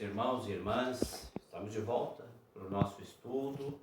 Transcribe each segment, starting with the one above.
queridos irmãos e irmãs, estamos de volta para o nosso estudo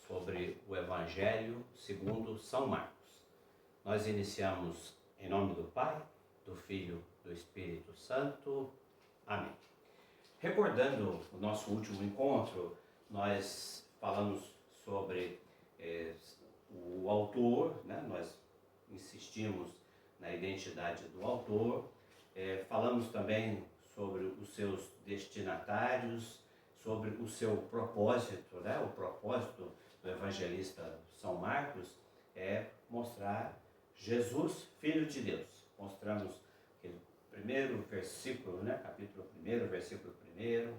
sobre o Evangelho segundo São Marcos. Nós iniciamos em nome do Pai, do Filho e do Espírito Santo. Amém. Recordando o nosso último encontro, nós falamos sobre o autor, né? Nós insistimos na identidade do autor, falamos também sobre os seus destinatários, sobre o seu propósito, né? O propósito do evangelista São Marcos é mostrar Jesus, Filho de Deus. Mostramos aquele primeiro versículo, né? Capítulo 1, versículo 1,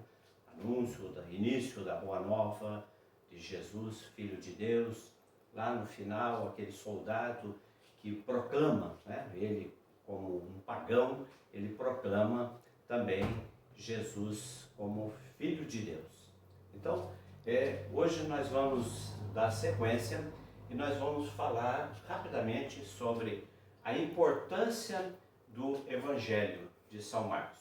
anúncio, início da Boa Nova de Jesus, Filho de Deus. Lá no final, aquele soldado que proclama, né? Ele como um pagão, ele proclama também Jesus como Filho de Deus. Então, hoje nós vamos dar sequência e nós vamos falar rapidamente sobre a importância do Evangelho de São Marcos.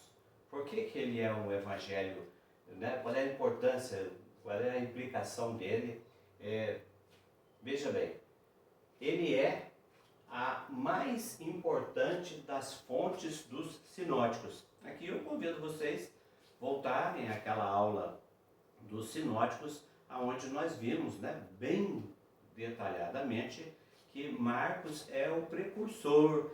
Por que ele é um Evangelho, né? Qual é a importância, qual é a implicação dele? Veja bem, ele é a mais importante das fontes dos sinóticos. Aqui eu convido vocês a voltarem àquela aula dos sinóticos, onde nós vimos, né, bem detalhadamente que Marcos é o precursor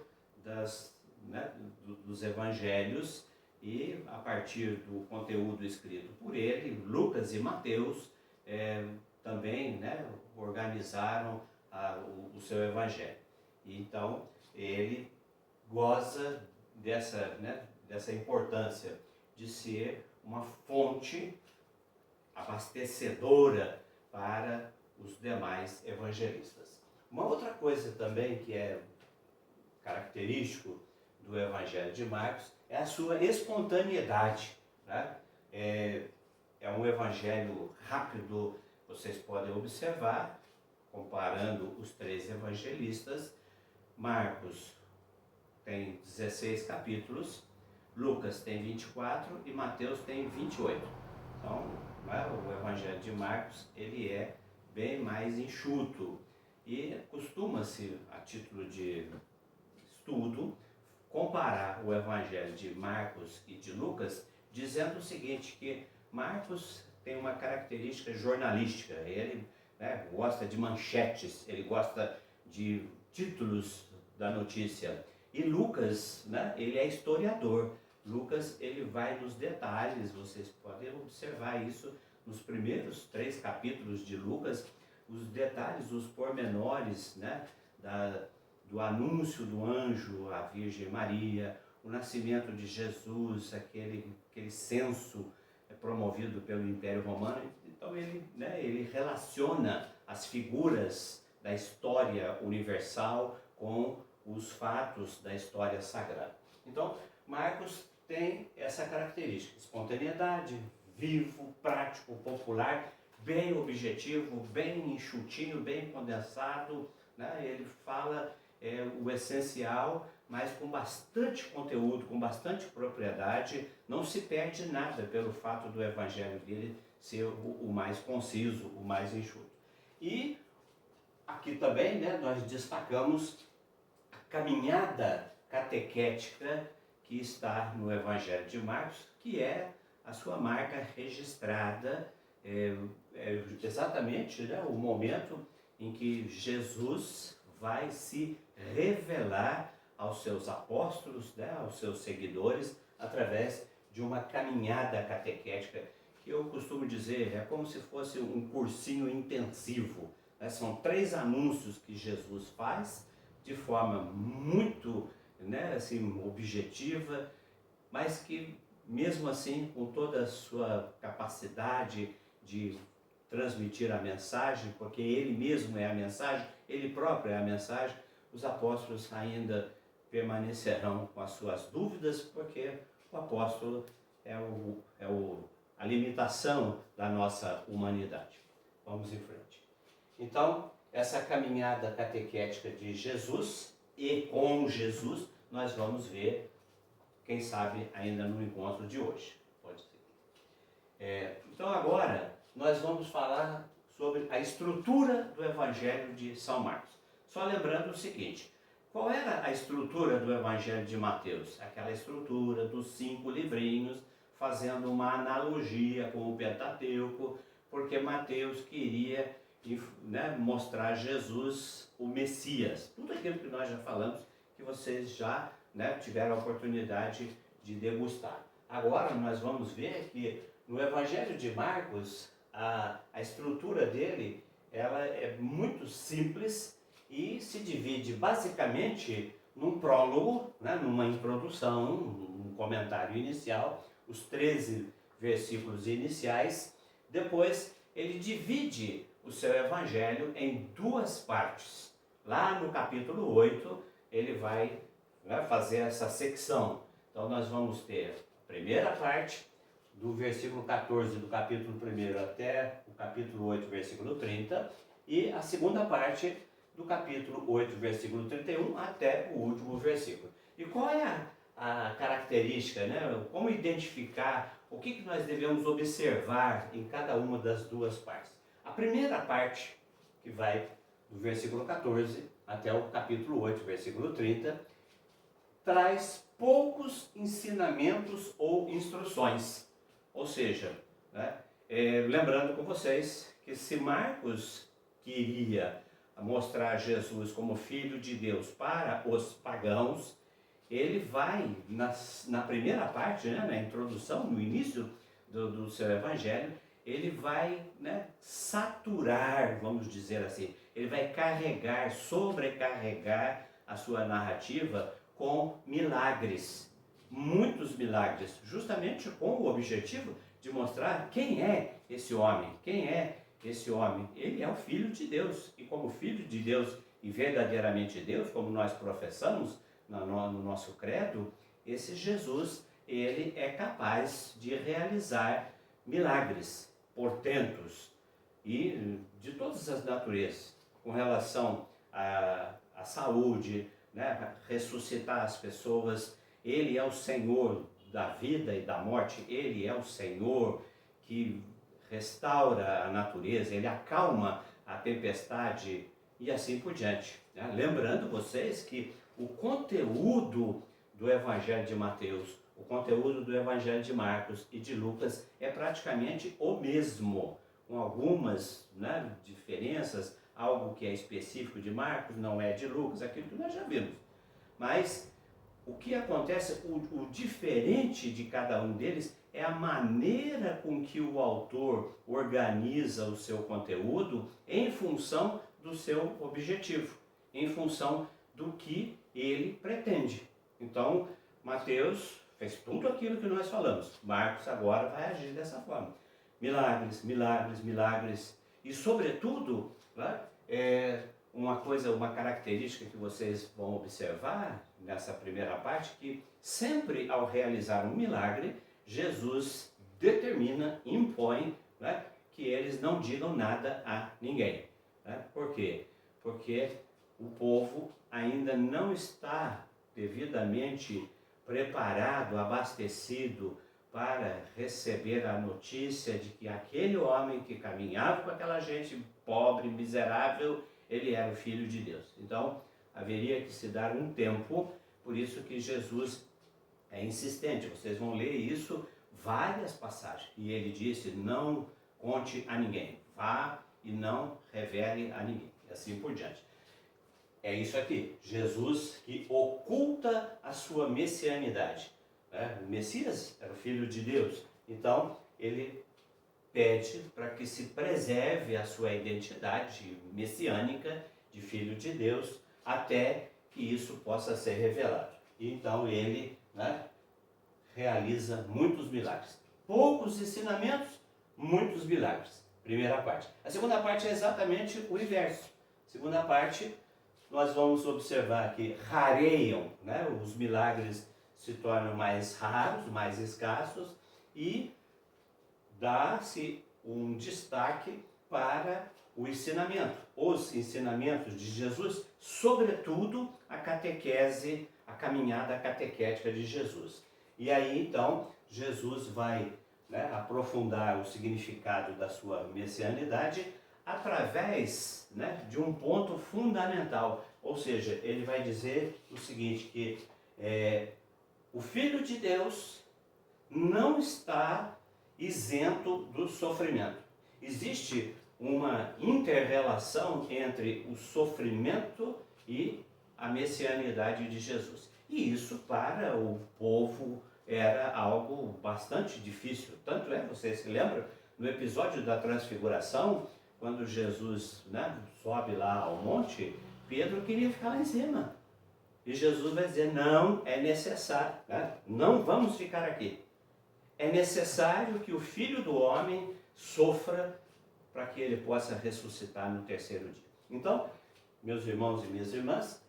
dos evangelhos e a partir do conteúdo escrito por ele, Lucas e Mateus também, né, organizaram o seu evangelho. Então, ele goza dessa importância de ser uma fonte abastecedora para os demais evangelistas. Uma outra coisa também que é característico do Evangelho de Marcos é a sua espontaneidade, né? É um evangelho rápido, vocês podem observar, comparando os três evangelistas. Marcos tem 16 capítulos, Lucas tem 24 e Mateus tem 28. Então, o Evangelho de Marcos ele é bem mais enxuto e costuma-se, a título de estudo, comparar o Evangelho de Marcos e de Lucas, dizendo o seguinte, que Marcos tem uma característica jornalística, ele gosta de manchetes, ele gosta de títulos da notícia. E Lucas, né, ele é historiador. Lucas, ele vai nos detalhes, vocês podem observar isso nos primeiros 3 capítulos de Lucas, os detalhes, os pormenores, né, do anúncio do anjo à Virgem Maria, o nascimento de Jesus, aquele censo promovido pelo Império Romano. Então ele relaciona as figuras da história universal com os fatos da história sagrada. Então, Marcos tem essa característica, espontaneidade, vivo, prático, popular, bem objetivo, bem enxutinho, bem condensado, né? Ele fala o essencial, mas com bastante conteúdo, com bastante propriedade, não se perde nada pelo fato do evangelho dele ser o mais conciso, o mais enxuto. E aqui também, né, nós destacamos a caminhada catequética que está no Evangelho de Marcos, que é a sua marca registrada, exatamente, né, o momento em que Jesus vai se revelar aos seus apóstolos, né, aos seus seguidores, através de uma caminhada catequética, que eu costumo dizer, é como se fosse um cursinho intensivo. São 3 anúncios que Jesus faz de forma muito, né, assim, objetiva, mas que mesmo assim, com toda a sua capacidade de transmitir a mensagem, porque ele mesmo é a mensagem, ele próprio é a mensagem, os apóstolos ainda permanecerão com as suas dúvidas, porque o apóstolo é a limitação da nossa humanidade. Vamos em frente. Então, essa caminhada catequética de Jesus e com Jesus, nós vamos ver, quem sabe, ainda no encontro de hoje. Pode ser. agora nós vamos falar sobre a estrutura do Evangelho de São Marcos. Só lembrando o seguinte, qual era a estrutura do Evangelho de Mateus? Aquela estrutura dos 5 livrinhos, fazendo uma analogia com o Pentateuco, porque Mateus queria, né, mostrar Jesus, o Messias. Tudo aquilo que nós já falamos, que vocês já, né, tiveram a oportunidade de degustar. Agora nós vamos ver que no Evangelho de Marcos, a estrutura dele, ela é muito simples e se divide basicamente num prólogo, né, numa introdução, um comentário inicial, os 13 versículos iniciais. Depois ele divide o seu evangelho em 2 partes. Lá no capítulo 8 ele vai, né, fazer essa secção. Então nós vamos ter a primeira parte, do versículo 14 do capítulo 1 até o capítulo 8, versículo 30, e a segunda parte do capítulo 8, versículo 31 até o último versículo. E qual é a característica, né? Como identificar, o que nós devemos observar em cada uma das 2 partes? A primeira parte, que vai do versículo 14 até o capítulo 8, versículo 30, traz poucos ensinamentos ou instruções. Ou seja, né, lembrando com vocês que se Marcos queria mostrar Jesus como Filho de Deus para os pagãos, ele vai, na primeira parte, né, na introdução, no início do seu evangelho, ele vai, né, saturar, vamos dizer assim, ele vai carregar, sobrecarregar a sua narrativa com milagres. Muitos milagres, justamente com o objetivo de mostrar quem é esse homem. Quem é esse homem? Ele é o Filho de Deus, e como Filho de Deus e verdadeiramente Deus, como nós professamos no nosso credo, esse Jesus, ele é capaz de realizar milagres, portentos, e de todas as naturezas, com relação à saúde, né, ressuscitar as pessoas. Ele é o Senhor da vida e da morte, ele é o Senhor que restaura a natureza, ele acalma a tempestade e assim por diante, né? Lembrando vocês que o conteúdo do Evangelho de Mateus, o conteúdo do Evangelho de Marcos e de Lucas é praticamente o mesmo, com algumas, né, diferenças, algo que é específico de Marcos não é de Lucas, aquilo que nós já vimos. Mas o que acontece, o diferente de cada um deles é a maneira com que o autor organiza o seu conteúdo em função do seu objetivo, em função do que ele pretende. Então, Mateus fez tudo aquilo que nós falamos. Marcos agora vai agir dessa forma. Milagres, milagres, milagres. E, sobretudo, né, uma característica que vocês vão observar nessa primeira parte, que sempre ao realizar um milagre, Jesus determina, impõe, né, que eles não digam nada a ninguém. Né? Por quê? Porque o povo ainda não está devidamente preparado, abastecido para receber a notícia de que aquele homem que caminhava com aquela gente pobre, miserável, ele era o Filho de Deus. Então, haveria que se dar um tempo, por isso que Jesus é insistente. Vocês vão ler isso, várias passagens. E ele disse, não conte a ninguém, vá e não revele a ninguém, e assim por diante. É isso aqui, Jesus que oculta a sua messianidade. Né? O Messias era o Filho de Deus, então ele pede para que se preserve a sua identidade messiânica de Filho de Deus, até que isso possa ser revelado. E então ele, né, realiza muitos milagres. Poucos ensinamentos, muitos milagres. Primeira parte. A segunda parte é exatamente o inverso. Segunda parte, nós vamos observar que rareiam, né, os milagres se tornam mais raros, mais escassos, e dá-se um destaque para o ensinamento, os ensinamentos de Jesus, sobretudo a catequese, a caminhada catequética de Jesus. E aí então Jesus vai né, aprofundar o significado da sua messianidade através, né, de um ponto fundamental. Ou seja, ele vai dizer o seguinte, que o Filho de Deus não está isento do sofrimento. Existe uma inter-relação entre o sofrimento e a messianidade de Jesus. E isso para o povo era algo bastante difícil. Tanto é, você se lembra, no episódio da transfiguração, quando Jesus, né, sobe lá ao monte, Pedro queria ficar lá em cima. E Jesus vai dizer, não, é necessário, né? Não vamos ficar aqui. É necessário que o Filho do Homem sofra para que ele possa ressuscitar no terceiro dia. Então, meus irmãos e minhas irmãs,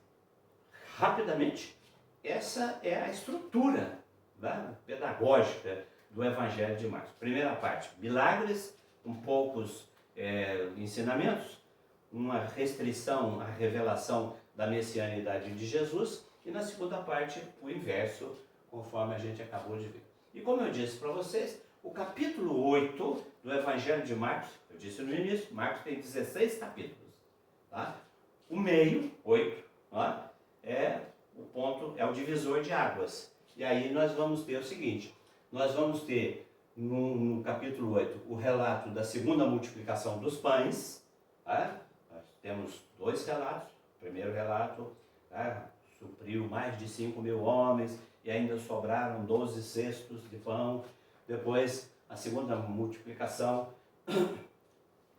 rapidamente, essa é a estrutura, né, pedagógica do Evangelho de Marcos. Primeira parte, milagres, com poucos ensinamentos, uma restrição à revelação da messianidade de Jesus, e na segunda parte, o inverso, conforme a gente acabou de ver. E como eu disse para vocês, o capítulo 8 do Evangelho de Marcos, eu disse no início, Marcos tem 16 capítulos. Tá? O meio, 8, tá? É o ponto, é o divisor de águas. E aí nós vamos ter o seguinte, nós vamos ter no capítulo 8 o relato da segunda multiplicação dos pães. Tá? Nós temos dois relatos. O primeiro relato, tá, supriu mais de 5.000 homens e ainda sobraram 12 cestos de pão. Depois, a segunda multiplicação,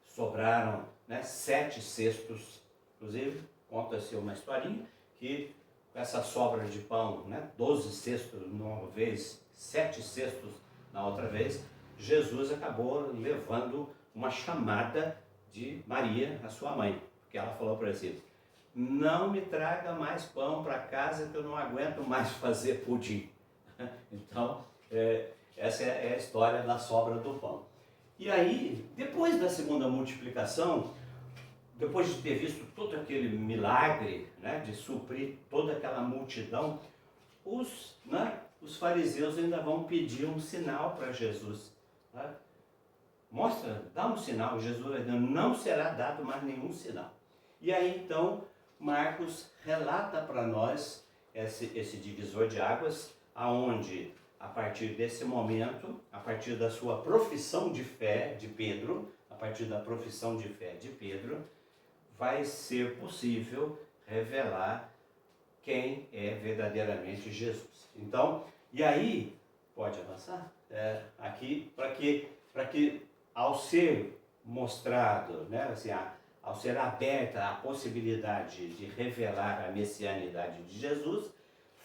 sobraram, né, 7 cestos. Inclusive, conta-se uma historinha que com essa sobra de pão, né, 12 cestos numa vez, 7 cestos na outra vez, Jesus acabou levando uma chamada de Maria, a sua mãe, porque ela falou para ele, não me traga mais pão para casa que eu não aguento mais fazer pudim. Então, essa é a história da sobra do pão. E aí, depois da segunda multiplicação, depois de ter visto todo aquele milagre, né, de suprir toda aquela multidão, os fariseus ainda vão pedir um sinal para Jesus. Tá? Mostra, dá um sinal. Jesus ainda não será dado mais nenhum sinal. E aí então Marcos relata para nós esse divisor de águas, aonde a partir desse momento, a partir da sua profissão de fé de Pedro, a partir da profissão de fé de Pedro, vai ser possível revelar quem é verdadeiramente Jesus. Então, e aí, pode avançar? Aqui, para que ao ser mostrado, né, assim, ao ser aberta a possibilidade de revelar a messianidade de Jesus,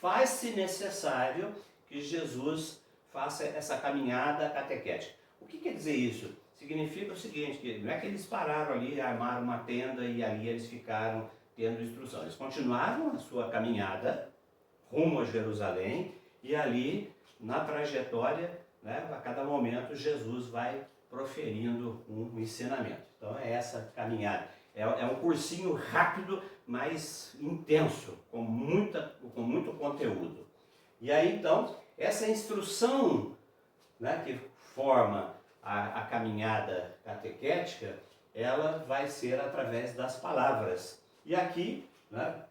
faz-se necessário que Jesus faça essa caminhada catequética. O que quer dizer isso? Significa o seguinte, que não é que eles pararam ali, armaram uma tenda e ali eles ficaram tendo instrução. Eles continuaram a sua caminhada rumo a Jerusalém e ali, na trajetória, né, a cada momento, Jesus vai proferindo um ensinamento. Então é essa caminhada. É um cursinho rápido, mas intenso, com muito conteúdo. E aí então, essa instrução, né, que forma a caminhada catequética, ela vai ser através das palavras. E aqui, né,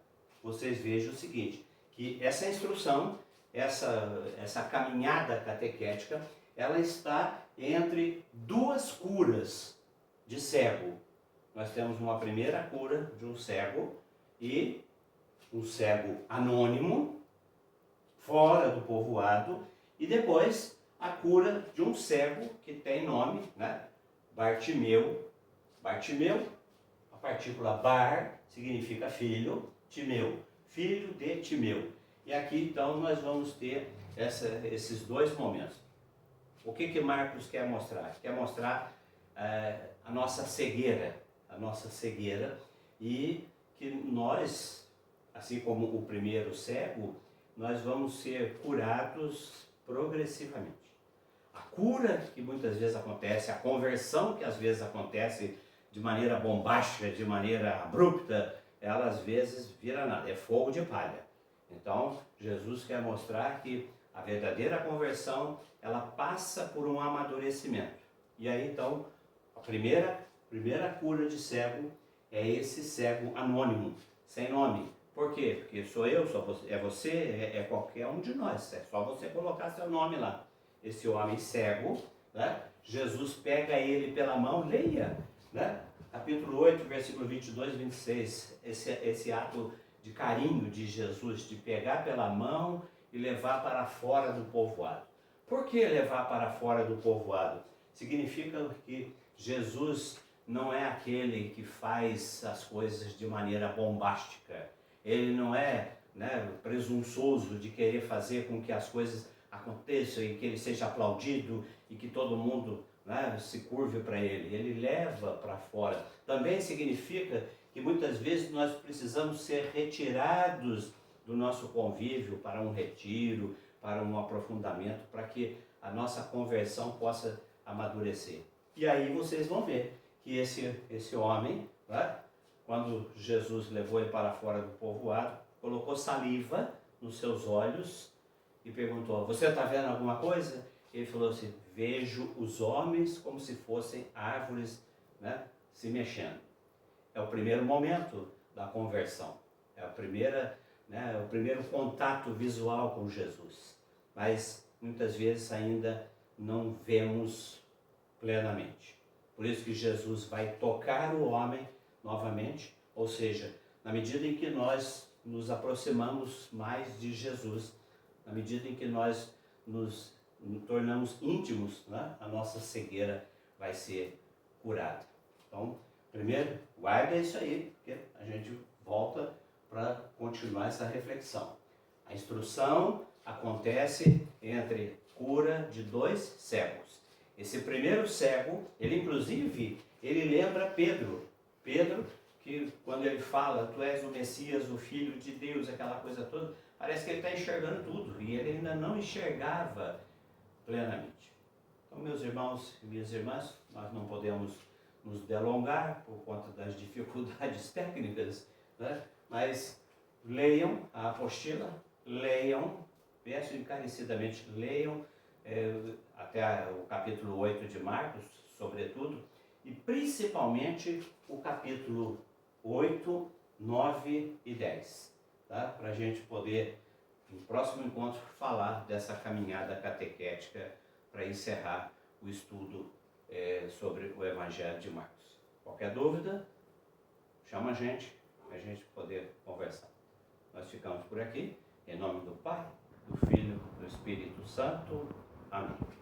vocês vejam o seguinte, que essa instrução, essa caminhada catequética, ela está entre duas curas de cego. Nós temos uma primeira cura de um cego, e um cego anônimo, fora do povoado, e depois a cura de um cego que tem nome, né? Bartimeu. Bartimeu, a partícula bar significa filho, Timeu, filho de Timeu. E aqui então nós vamos ter esses dois momentos. O que Marcos quer mostrar? Quer mostrar a nossa cegueira, e que nós, assim como o primeiro cego, nós vamos ser curados progressivamente. A cura que muitas vezes acontece, a conversão que às vezes acontece de maneira bombástica, de maneira abrupta, ela às vezes vira nada, é fogo de palha. Então, Jesus quer mostrar que A verdadeira conversão, ela passa por um amadurecimento. E aí então, a primeira cura de cego é esse cego anônimo, sem nome. Por quê? Porque sou eu, é você, é qualquer um de nós. É só você colocar seu nome lá. Esse homem cego, né? Jesus pega ele pela mão, leia, né? Capítulo 8, versículo 22 e 26. Esse ato de carinho de Jesus, de pegar pela mão e levar para fora do povoado. Por que levar para fora do povoado? Significa que Jesus não é aquele que faz as coisas de maneira bombástica. Ele não é, né, presunçoso de querer fazer com que as coisas aconteçam e que ele seja aplaudido e que todo mundo, né, se curve para ele. Ele leva para fora. Também significa que muitas vezes nós precisamos ser retirados do nosso convívio para um retiro, para um aprofundamento, para que a nossa conversão possa amadurecer. E aí vocês vão ver que esse homem, né, quando Jesus levou ele para fora do povoado, colocou saliva nos seus olhos e perguntou: você está vendo alguma coisa? Ele falou assim: vejo os homens como se fossem árvores, né, se mexendo. É o primeiro momento da conversão. É a primeira, né, o primeiro contato visual com Jesus. Mas muitas vezes ainda não vemos plenamente. Por isso que Jesus vai tocar o homem novamente, ou seja, na medida em que nós nos aproximamos mais de Jesus, na medida em que nós nos tornamos íntimos, né, a nossa cegueira vai ser curada. Então, primeiro, guarda isso aí, porque a gente volta para continuar essa reflexão. A instrução acontece entre cura de 2 cegos. Esse primeiro cego, ele inclusive, ele lembra Pedro. Pedro, que quando ele fala, tu és o Messias, o Filho de Deus, aquela coisa toda, parece que ele está enxergando tudo. E ele ainda não enxergava plenamente. Então, meus irmãos e minhas irmãs, nós não podemos nos delongar por conta das dificuldades técnicas, né? Mas leiam a apostila, leiam, peço encarecidamente, leiam até o capítulo 8 de Marcos, sobretudo, e principalmente o capítulo 8, 9 e 10, tá? Para a gente poder, no próximo encontro, falar dessa caminhada catequética para encerrar o estudo sobre o Evangelho de Marcos. Qualquer dúvida, chama a gente poder conversar. Nós ficamos por aqui, em nome do Pai, do Filho, do Espírito Santo. Amém.